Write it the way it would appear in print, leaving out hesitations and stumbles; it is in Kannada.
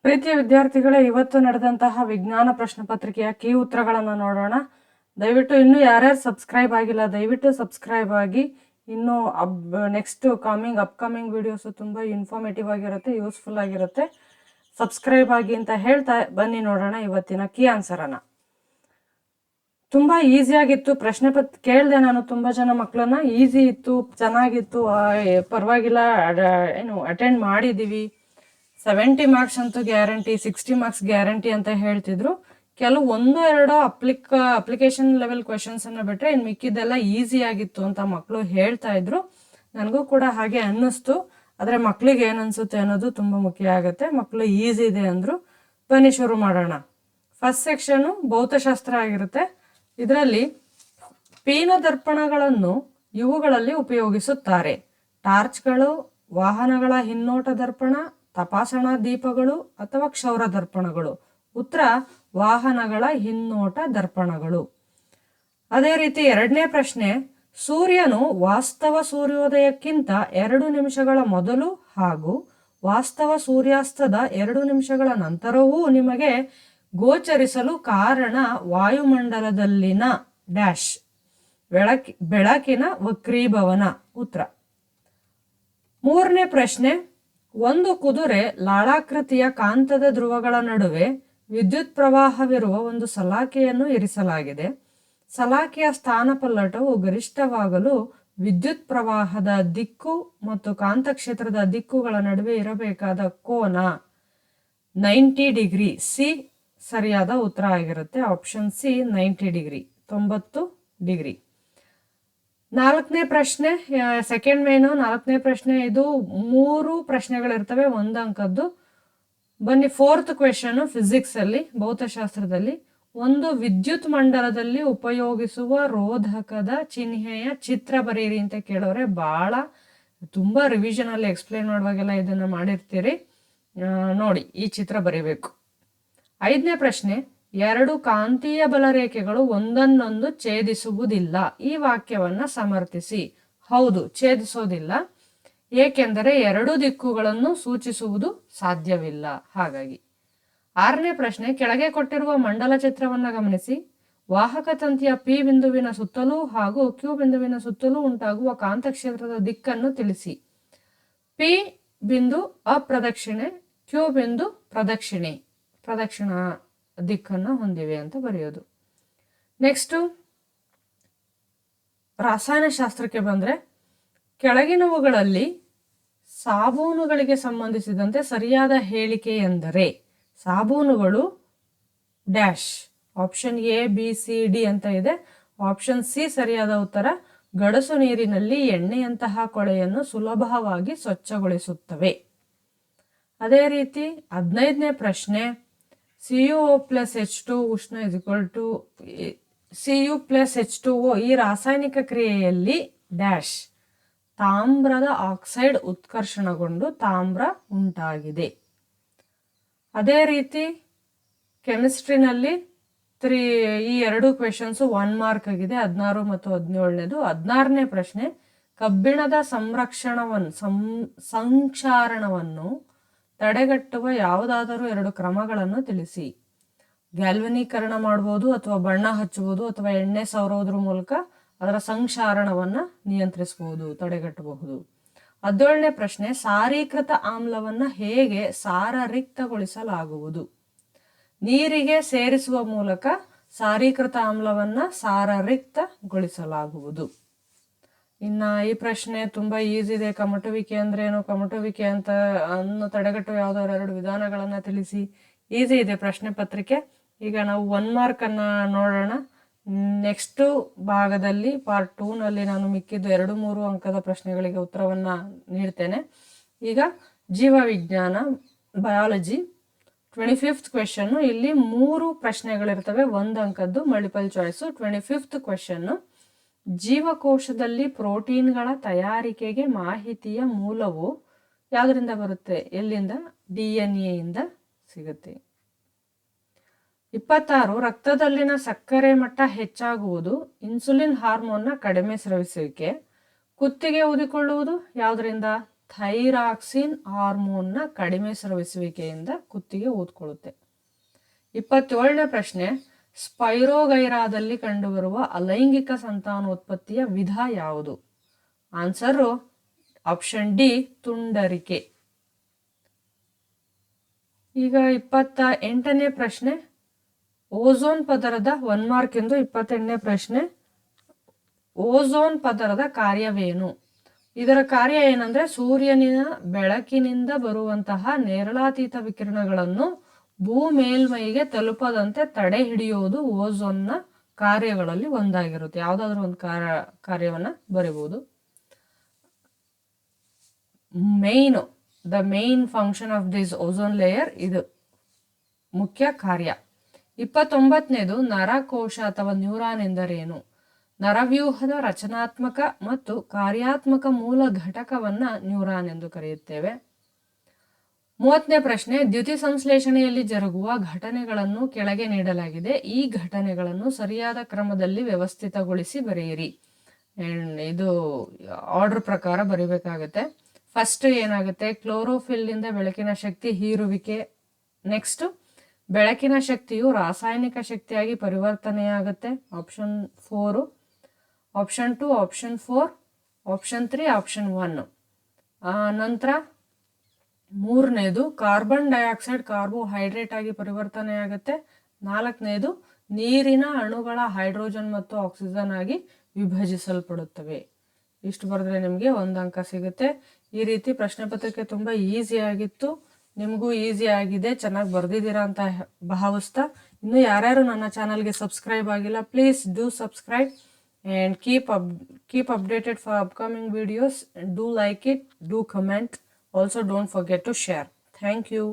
ಪ್ರೀತಿಯ ವಿದ್ಯಾರ್ಥಿಗಳೇ, ಇವತ್ತು ನಡೆದಂತಹ ವಿಜ್ಞಾನ ಪ್ರಶ್ನೆ ಪತ್ರಿಕೆಯ ಕೀ ಉತ್ತರಗಳನ್ನು ನೋಡೋಣ. ದಯವಿಟ್ಟು ಇನ್ನೂ ಯಾರ್ಯಾರು ಸಬ್ಸ್ಕ್ರೈಬ್ ಆಗಿಲ್ಲ ದಯವಿಟ್ಟು ಸಬ್ಸ್ಕ್ರೈಬ್ ಆಗಿ. ಇನ್ನು ನೆಕ್ಸ್ಟ್ ಅಪ್ಕಮಿಂಗ್ ವಿಡಿಯೋಸು ತುಂಬ ಇನ್ಫಾರ್ಮೇಟಿವ್ ಆಗಿರುತ್ತೆ, ಯೂಸ್ಫುಲ್ ಆಗಿರುತ್ತೆ. ಸಬ್ಸ್ಕ್ರೈಬ್ ಆಗಿ ಅಂತ ಹೇಳ್ತಾ ಬನ್ನಿ ನೋಡೋಣ ಇವತ್ತಿನ ಕೀ ಆನ್ಸರನ್ನು. ತುಂಬ ಈಸಿಯಾಗಿತ್ತು ಪ್ರಶ್ನೆ ಕೇಳಿದೆ ನಾನು ತುಂಬ ಜನ ಮಕ್ಕಳನ್ನ. ಈಸಿ ಇತ್ತು, ಚೆನ್ನಾಗಿತ್ತು, ಪರವಾಗಿಲ್ಲ, ಅಟೆಂಡ್ ಮಾಡಿದ್ದೀವಿ, 70 ಮಾರ್ಕ್ಸ್ ಅಂತೂ ಗ್ಯಾರಂಟಿ, 60 ಮಾರ್ಕ್ಸ್ ಗ್ಯಾರಂಟಿ ಅಂತ ಹೇಳ್ತಿದ್ರು. ಕೆಲವು 1-2 ಅಪ್ಲಿಕೇಶನ್ ಲೆವೆಲ್ ಕ್ವೆಶನ್ಸನ್ನು ಬಿಟ್ಟರೆ ಇನ್ನು ಮಿಕ್ಕಿದ್ದೆಲ್ಲ ಈಸಿ ಆಗಿತ್ತು ಅಂತ ಮಕ್ಕಳು ಹೇಳ್ತಾ ಇದ್ರು. ನನಗೂ ಕೂಡ ಹಾಗೆ ಅನ್ನಿಸ್ತು. ಆದರೆ ಮಕ್ಕಳಿಗೆ ಏನು ಅನಿಸುತ್ತೆ ಅನ್ನೋದು ತುಂಬ ಮುಖ್ಯ ಆಗುತ್ತೆ. ಮಕ್ಕಳು ಈಸಿ ಇದೆ ಅಂದರು. ಬನ್ನಿ ಶುರು ಮಾಡೋಣ. ಫಸ್ಟ್ ಸೆಕ್ಷನು ಭೌತಶಾಸ್ತ್ರ ಆಗಿರುತ್ತೆ. ಇದರಲ್ಲಿ ಪೀನ ದರ್ಪಣಗಳನ್ನು ಇವುಗಳಲ್ಲಿ ಉಪಯೋಗಿಸುತ್ತಾರೆ: ಟಾರ್ಚ್ಗಳು, ವಾಹನಗಳ ಹಿನ್ನೋಟ ದರ್ಪಣ, ತಪಾಸಣಾ ದೀಪಗಳು ಅಥವಾ ಕ್ಷೌರ ದರ್ಪಣಗಳು. ಉತ್ತರ ವಾಹನಗಳ ಹಿನ್ನೋಟ ದರ್ಪಣಗಳು. ಅದೇ ರೀತಿ ಎರಡನೇ ಪ್ರಶ್ನೆ, ಸೂರ್ಯನು ವಾಸ್ತವ ಸೂರ್ಯೋದಯಕ್ಕಿಂತ 2 ನಿಮಿಷಗಳ ಮೊದಲು ಹಾಗೂ ವಾಸ್ತವ ಸೂರ್ಯಾಸ್ತದ 2 ನಿಮಿಷಗಳ ನಂತರವೂ ನಿಮಗೆ ಗೋಚರಿಸಲು ಕಾರಣ ವಾಯುಮಂಡಲದಲ್ಲಿನ ಡ್ಯಾಶ್ ಬೆಳಕಿನ ವಕ್ರೀಭವನ. ಉತ್ತರ. ಮೂರನೇ ಪ್ರಶ್ನೆ, ಒಂದು ಕುದುರೆ ಲಾಳಾಕೃತಿಯ ಕಾಂತದ ಧ್ರುವಗಳ ನಡುವೆ ವಿದ್ಯುತ್ ಪ್ರವಾಹವಿರುವ ಒಂದು ಸಲಾಕೆಯನ್ನು ಇರಿಸಲಾಗಿದೆ. ಸಲಾಕೆಯ ಸ್ಥಾನಪಲ್ಲಟವು ಗರಿಷ್ಠವಾಗಲು ವಿದ್ಯುತ್ ಪ್ರವಾಹದ ದಿಕ್ಕು ಮತ್ತು ಕಾಂತಕ್ಷೇತ್ರದ ದಿಕ್ಕುಗಳ ನಡುವೆ ಇರಬೇಕಾದ ಕೋನ 90 ಡಿಗ್ರಿ. ಸಿ ಸರಿಯಾದ ಉತ್ತರ ಆಗಿರುತ್ತೆ. Option C 90 degree, 90 degree. ನಾಲ್ಕನೇ ಪ್ರಶ್ನೆ, ಸೆಕೆಂಡ್ ಮೇನು. ನಾಲ್ಕನೇ ಪ್ರಶ್ನೆ, ಇದು 3 ಪ್ರಶ್ನೆಗಳಿರ್ತವೆ, 1 ಅಂಕದ್ದು. ಬನ್ನಿ ಫೋರ್ತ್ ಕ್ವೆಶನ್ ಫಿಸಿಕ್ಸ್ ಅಲ್ಲಿ, ಭೌತಶಾಸ್ತ್ರದಲ್ಲಿ. ಒಂದು ವಿದ್ಯುತ್ ಮಂಡಲದಲ್ಲಿ ಉಪಯೋಗಿಸುವ ರೋಧಕದ ಚಿಹ್ನೆಯ ಚಿತ್ರ ಬರೀರಿ ಅಂತ ಕೇಳೋರೆ. ಭಾಳ ತುಂಬ ರಿವಿಷನ್ ಅಲ್ಲಿ ಎಕ್ಸ್ಪ್ಲೇನ್ ಮಾಡುವಾಗೆಲ್ಲ ಇದನ್ನ ಮಾಡಿರ್ತೀರಿ. ನೋಡಿ, ಈ ಚಿತ್ರ ಬರೀಬೇಕು. 5ನೇ ಪ್ರಶ್ನೆ, 2 ಕಾಂತೀಯ ಬಲರೇಖೆಗಳು ಒಂದನ್ನೊಂದು ಛೇದಿಸುವುದಿಲ್ಲ. ಈ ವಾಕ್ಯವನ್ನ ಸಮರ್ಥಿಸಿ. ಹೌದು, ಛೇದಿಸೋದಿಲ್ಲ, ಏಕೆಂದರೆ 2 ದಿಕ್ಕುಗಳನ್ನು ಸೂಚಿಸುವುದು ಸಾಧ್ಯವಿಲ್ಲ. ಹಾಗಾಗಿ. 6ನೇ ಪ್ರಶ್ನೆ, ಕೆಳಗೆ ಕೊಟ್ಟಿರುವ ಮಂಡಲ ಚಿತ್ರವನ್ನು ಗಮನಿಸಿ. ವಾಹಕ ತಂತಿಯ ಪಿ ಬಿಂದುವಿನ ಸುತ್ತಲೂ ಹಾಗೂ ಕ್ಯೂ ಬಿಂದುವಿನ ಸುತ್ತಲೂ ಉಂಟಾಗುವ ಕಾಂತಕ್ಷೇತ್ರದ ದಿಕ್ಕನ್ನು ತಿಳಿಸಿ. ಪಿ ಬಿಂದು ಅಪ್ರದಕ್ಷಿಣೆ, ಕ್ಯೂ ಬಿಂದು ಪ್ರದಕ್ಷಿಣಾ ದಿಕ್ಕನ್ನು ಹೊಂದಿವೆ ಅಂತ ಬರೆಯೋದು. ನೆಕ್ಸ್ಟು ರಾಸಾಯನಶಾಸ್ತ್ರಕ್ಕೆ ಬಂದರೆ, ಕೆಳಗಿನವುಗಳಲ್ಲಿ ಸಾಬೂನುಗಳಿಗೆ ಸಂಬಂಧಿಸಿದಂತೆ ಸರಿಯಾದ ಹೇಳಿಕೆ ಎಂದರೆ ಸಾಬೂನುಗಳು dash. Option A, B, C, D ಅಂತ ಇದೆ. ಆಪ್ಷನ್ ಸಿ ಸರಿಯಾದ ಉತ್ತರ. ಗಡಸು ನೀರಿನಲ್ಲಿ ಎಣ್ಣೆಯಂತಹ ಕೊಳೆಯನ್ನು ಸುಲಭವಾಗಿ ಸ್ವಚ್ಛಗೊಳಿಸುತ್ತವೆ. ಅದೇ ರೀತಿ 15ನೇ ಪ್ರಶ್ನೆ, CuO+H2 ಉಷ್ಣ Cu+H2O ಈ ರಾಸಾಯನಿಕ ಕ್ರಿಯೆಯಲ್ಲಿ ಡ್ಯಾಶ್ ತಾಮ್ರದ ಆಕ್ಸೈಡ್ ಉತ್ಕರ್ಷಣಗೊಂಡು ತಾಮ್ರ ಉಂಟಾಗಿದೆ. ಅದೇ ರೀತಿ ಕೆಮಿಸ್ಟ್ರಿನಲ್ಲಿ ಈ 2 ಕ್ವೆಶನ್ಸು 1 ಮಾರ್ಕ್ ಆಗಿದೆ, 16 ಮತ್ತು 17ನೇದು. 16ನೇ ಪ್ರಶ್ನೆ, ಕಬ್ಬಿಣದ ಸಂಕ್ಷಾರಣವನ್ನು ತಡೆಗಟ್ಟುವ ಯಾವುದಾದರೂ 2 ಕ್ರಮಗಳನ್ನು ತಿಳಿಸಿ. ಗ್ಯಾಲ್ವನೀಕರಣ ಮಾಡ್ಬೋದು, ಅಥವಾ ಬಣ್ಣ ಹಚ್ಚುವುದು, ಅಥವಾ ಎಣ್ಣೆ ಸವರೋದ್ರ ಮೂಲಕ ಅದರ ಸಂಕ್ಷಾರಣವನ್ನು ನಿಯಂತ್ರಿಸಬಹುದು, ತಡೆಗಟ್ಟಬಹುದು. 17ನೇ ಪ್ರಶ್ನೆ, ಸಾರೀಕೃತ ಆಮ್ಲವನ್ನು ಹೇಗೆ ಸಾರರಿಕ್ತಗೊಳಿಸಲಾಗುವುದು? ನೀರಿಗೆ ಸೇರಿಸುವ ಮೂಲಕ ಸಾರೀಕೃತ ಆಮ್ಲವನ್ನು ಸಾರರಿಕ್ತಗೊಳಿಸಲಾಗುವುದು. ಇನ್ನು ಈ ಪ್ರಶ್ನೆ ತುಂಬ ಈಸಿ ಇದೆ. ಕಮಟುವಿಕೆ ಅಂದ್ರೇನು? ಕಮಟುವಿಕೆ ಅಂತ ತಡೆಗಟ್ಟುವ ಯಾವುದಾದ್ರು 2 ವಿಧಾನಗಳನ್ನು ತಿಳಿಸಿ. ಈಸಿ ಇದೆ ಪ್ರಶ್ನೆ ಪತ್ರಿಕೆ. ಈಗ ನಾವು 1 ಮಾರ್ಕನ್ನು ನೋಡೋಣ. ನೆಕ್ಸ್ಟು ಭಾಗದಲ್ಲಿ ಪಾರ್ಟ್ 2ನಲ್ಲಿ ನಾನು ಮಿಕ್ಕಿದ್ದು 2-3 ಅಂಕದ ಪ್ರಶ್ನೆಗಳಿಗೆ ಉತ್ತರವನ್ನು ನೀಡ್ತೇನೆ. ಈಗ ಜೀವವಿಜ್ಞಾನ, ಬಯಾಲಜಿ, 25th ಕ್ವೆಶನ್ನು. ಇಲ್ಲಿ 3 ಪ್ರಶ್ನೆಗಳಿರ್ತವೆ, 1 ಅಂಕದ್ದು ಮಲ್ಟಿಪಲ್ ಚಾಯ್ಸು. 25th ಕ್ವೆಶನ್ನು, ಜೀವಕೋಶದಲ್ಲಿ ಪ್ರೋಟೀನ್ಗಳ ತಯಾರಿಕೆಗೆ ಮಾಹಿತಿಯ ಮೂಲವು ಯಾವುದರಿಂದ ಬರುತ್ತೆ? ಎಲ್ಲಿಂದ? DNA ಇಂದ ಸಿಗುತ್ತೆ. 26, ರಕ್ತದಲ್ಲಿನ ಸಕ್ಕರೆ ಮಟ್ಟ ಹೆಚ್ಚಾಗುವುದು ಇನ್ಸುಲಿನ್ ಹಾರ್ಮೋನ್ನ ಕಡಿಮೆ ಸ್ರವಿಸುವಿಕೆ. ಕುತ್ತಿಗೆ ಊದಿಕೊಳ್ಳುವುದು ಯಾವುದರಿಂದ? ಥೈರಾಕ್ಸಿನ್ ಹಾರ್ಮೋನ್ನ ಕಡಿಮೆ ಸ್ರವಿಸುವಿಕೆಯಿಂದ ಕುತ್ತಿಗೆ ಊದ್ಕೊಳ್ಳುತ್ತೆ. 27ನೇ ಪ್ರಶ್ನೆ, ಸ್ಪೈರೋಗೈರಾದಲ್ಲಿ ಕಂಡುಬರುವ ಅಲೈಂಗಿಕ ಸಂತಾನೋತ್ಪತ್ತಿಯ ವಿಧ ಯಾವುದು? ಆನ್ಸರು ಆಪ್ಷನ್ ಡಿ, ತುಂಡರಿಕೆ. ಈಗ 28ನೇ ಪ್ರಶ್ನೆ, ಓಝೋನ್ ಪದರದ 1 ಮಾರ್ಕ್ ಎಂದು 28ನೇ ಪ್ರಶ್ನೆ, ಓಝೋನ್ ಪದರದ ಕಾರ್ಯವೇನು? ಇದರ ಕಾರ್ಯ ಏನಂದ್ರೆ ಸೂರ್ಯನಿನ ಬೆಳಕಿನಿಂದ ಬರುವಂತಹ ನೇರಳಾತೀತ ವಿಕಿರಣಗಳನ್ನು ಭೂ ಮೇಲ್ಮೈಗೆ ತಲುಪದಂತೆ ತಡೆ ಹಿಡಿಯೋದು ಓಝೋನ್ನ ಕಾರ್ಯಗಳಲ್ಲಿ ಒಂದಾಗಿರುತ್ತೆ. ಯಾವುದಾದ್ರೂ ಒಂದು ಕಾರ್ಯವನ್ನ ಬರೀಬಹುದು. The main function of this ozone layer, ಇದು ಮುಖ್ಯ ಕಾರ್ಯ. 29ನೇದು, ನರಕೋಶ ಅಥವಾ ನ್ಯೂರಾನ್ ಎಂದರೇನು? ನರವ್ಯೂಹದ ರಚನಾತ್ಮಕ ಮತ್ತು ಕಾರ್ಯಾತ್ಮಕ ಮೂಲ ಘಟಕವನ್ನ ನ್ಯೂರಾನ್ ಎಂದು ಕರೆಯುತ್ತೇವೆ. 30ನೇ ಪ್ರಶ್ನೆ, ದ್ಯುತಿ ಸಂಶ್ಲೇಷಣೆಯಲ್ಲಿ ಜರುಗುವ ಘಟನೆಗಳನ್ನು ಕೆಳಗೆ ನೀಡಲಾಗಿದೆ. ಈ ಘಟನೆಗಳನ್ನು ಸರಿಯಾದ ಕ್ರಮದಲ್ಲಿ ವ್ಯವಸ್ಥಿತಗೊಳಿಸಿ ಬರೆಯಿರಿ. ಇದು ಆರ್ಡರ್ ಪ್ರಕಾರ ಬರೀಬೇಕಾಗುತ್ತೆ. ಫಸ್ಟ್ ಏನಾಗುತ್ತೆ, ಕ್ಲೋರೋಫಿಲ್ ನಿಂದ ಬೆಳಕಿನ ಶಕ್ತಿ ಹೀರುವಿಕೆ. ನೆಕ್ಸ್ಟ್, ಬೆಳಕಿನ ಶಕ್ತಿಯು ರಾಸಾಯನಿಕ ಶಕ್ತಿಯಾಗಿ ಪರಿವರ್ತನೆಯಾಗುತ್ತೆ. Option 4. Option 2, option 4, option 3, option 1. ನಂತರ 3ನೇದು, ಕಾರ್ಬನ್ ಡೈಆಕ್ಸೈಡ್ ಕಾರ್ಬೋಹೈಡ್ರೇಟ್ ಆಗಿ ಪರಿವರ್ತನೆಯಾಗುತ್ತೆ. 4ನೇದು, ನೀರಿನ ಅಣುಗಳ ಹೈಡ್ರೋಜನ್ ಮತ್ತು ಆಕ್ಸಿಜನ್ ಆಗಿ ವಿಭಜಿಸಲ್ಪಡುತ್ತವೆ. ಇಷ್ಟು ಬರೆದ್ರೆ ನಿಮಗೆ 1 ಅಂಕ ಸಿಗುತ್ತೆ. ಈ ರೀತಿ ಪ್ರಶ್ನೆ ಪತ್ರಿಕೆ ತುಂಬ ಈಸಿ ಆಗಿತ್ತು. ನಿಮಗೂ ಈಸಿ ಆಗಿದೆ, ಚೆನ್ನಾಗಿ ಬರೆದಿದ್ದೀರಾ ಅಂತ ಭಾವಿಸ್ತಾ, ಇನ್ನು ಯಾರ್ಯಾರು ನನ್ನ ಚಾನಲ್ಗೆ ಸಬ್ಸ್ಕ್ರೈಬ್ ಆಗಿಲ್ಲ, please do subscribe and keep updated for upcoming videos. Do like it, do comment, also don't forget to share. Thank you.